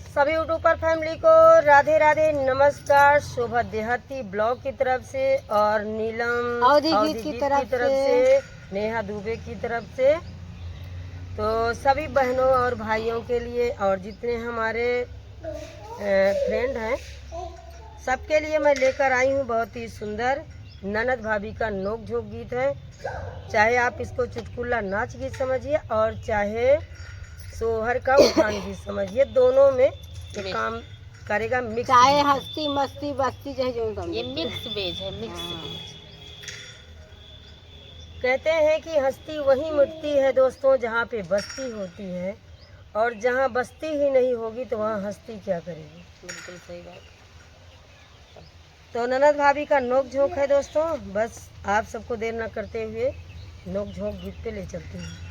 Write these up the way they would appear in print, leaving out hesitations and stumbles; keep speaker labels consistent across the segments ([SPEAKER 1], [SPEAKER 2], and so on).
[SPEAKER 1] सभी YouTuber family को राधे राधे, नमस्कार। शोभा देहाती ब्लॉग की तरफ से और नीलम गीत की तरफ से, नेहा दुबे की तरफ से, तो सभी बहनों और भाइयों के लिए और जितने हमारे फ्रेंड हैं सबके लिए मैं लेकर आई हूँ बहुत ही सुंदर ननद भाभी का नोक झोंक गीत है। चाहे आप इसको चुटकुला नाच गीत समझिए और चाहे सोहर का उठान गीत समझिए, दोनों में ये काम करेगा मिक्स।
[SPEAKER 2] चाहे हंसी मस्ती बस्ती चाहे जो
[SPEAKER 3] ये मिक्स बेज है, मिक्स बेज।
[SPEAKER 1] कहते हैं कि हस्ती वहीं मिटती है दोस्तों जहाँ पे बस्ती होती है, और जहाँ बस्ती ही नहीं होगी तो वहाँ हस्ती क्या करेगी।
[SPEAKER 3] बिल्कुल सही बात।
[SPEAKER 1] तो ननद भाभी का नोक झोंक है दोस्तों। बस आप सबको देर न करते हुए नोक झोंक गीत पे ले चलते हैं।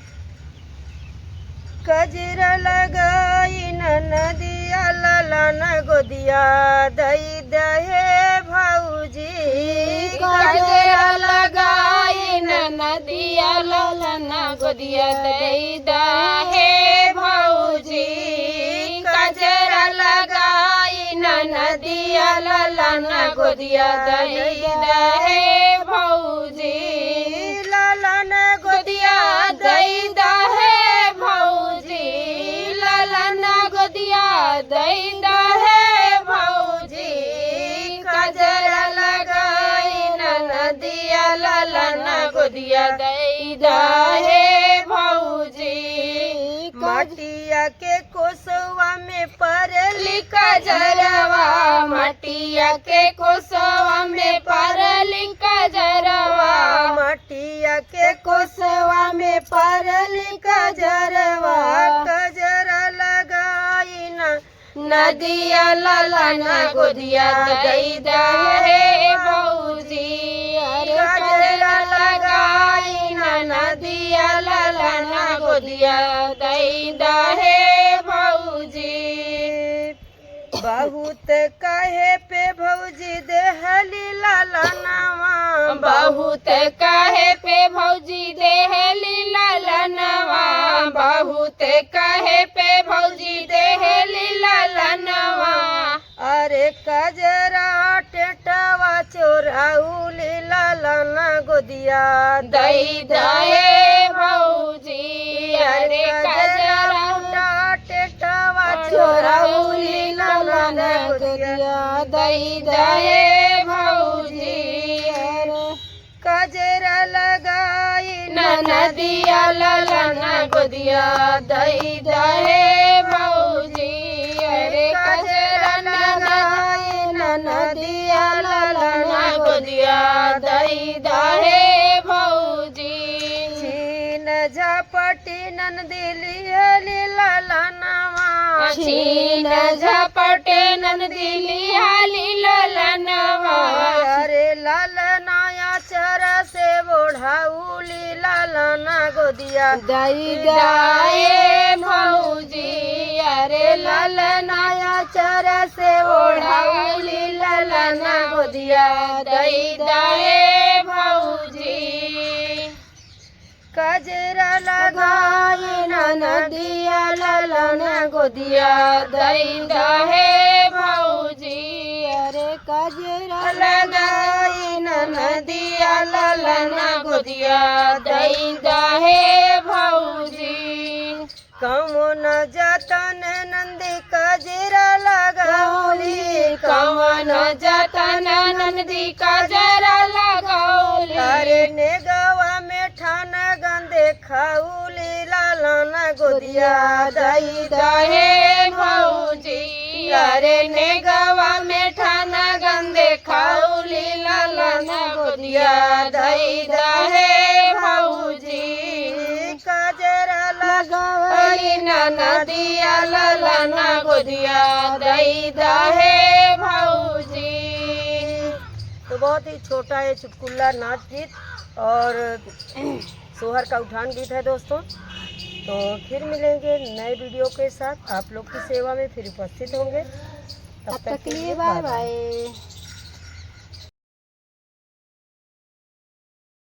[SPEAKER 1] कजरा लगाई नदिया ललन गोदिया दई दहे भौजी,
[SPEAKER 3] कजरा लगाई नदिया ललन गोदिया दई दहे भौजी, कजरा लगाई नदिया ललन गोदिया दई दहे भौजी,
[SPEAKER 1] ललन
[SPEAKER 3] गोदिया दई दहे भौजी, ललन गोदिया दई दहे भौजी, कजरा लगाई नदिया ललन गोदिया दई दहे भौजी,
[SPEAKER 1] मटिया के कोसवा में परली
[SPEAKER 3] कजरवा, मटिया के कोसवा में परली कजरवा,
[SPEAKER 1] मटिया के कोसवा में परली कजरवा, कजरा लगाई
[SPEAKER 3] नदिया ललन गोदिया दई दहे भौजी, कजरा लगाई नदिया ललन गोदिया दई दहे भौजी।
[SPEAKER 1] बहुत कहे पे भौजी देहली ललनवा,
[SPEAKER 3] बहुत कहे पे भौजी देहली ललनवा, बहुत कहे पे भौजी देहली ललनवा,
[SPEAKER 1] अरे कजरा टेटवा चोराउली ललन गोदिया
[SPEAKER 3] दई दहे भौजी, अरे कजरा
[SPEAKER 1] टेटवा
[SPEAKER 3] चोराउली ललन गोदिया दई दहे भौजी,
[SPEAKER 1] कजरा लगाई
[SPEAKER 3] नदिया ललन गोदिया दई दहे भौजी, अरे कजरा लगाई नदिया ललन गोदिया दई दहे भौजी,
[SPEAKER 1] छीन झपटी नंदिली ललनवा,
[SPEAKER 3] छीन झपटे नंदिली हाली ललनवा,
[SPEAKER 1] अरे ललनाया चरा से बोढ़ाउली ललना गोदिया
[SPEAKER 3] दई दहे भौजी, अरे ललनाया चरा से ओढ़ाउली ललना गोदिया दई दहे भौजी,
[SPEAKER 1] कजरा लगाई
[SPEAKER 3] नदिया ललन गोदिया दई दहे भौजी, अरे कजरा लगाई नदिया ललन गोदिया दई दहे भौजी,
[SPEAKER 1] कौन जतन नंदी कजरा लगाउली,
[SPEAKER 3] कवन जतन नंदी कजरा लगौली,
[SPEAKER 1] अरे नेगवा में ठान गंदे खाउली ललना गोदिया
[SPEAKER 3] दई दहे भौजी, अरे नेगवा में ठाना गंदे खाउली ललन गोदिया दई दहे भौजी,
[SPEAKER 1] कजरा
[SPEAKER 3] लगाई नदिया ललन गोदिया दई दहे भौजी।
[SPEAKER 1] तो बहुत ही छोटा है चुटकुला नाच गीत और सोहर का उठान गीत है दोस्तों। तो फिर मिलेंगे नए वीडियो के साथ, आप लोग की सेवा में फिर उपस्थित होंगे।
[SPEAKER 2] तब तक के लिए बाय बाय।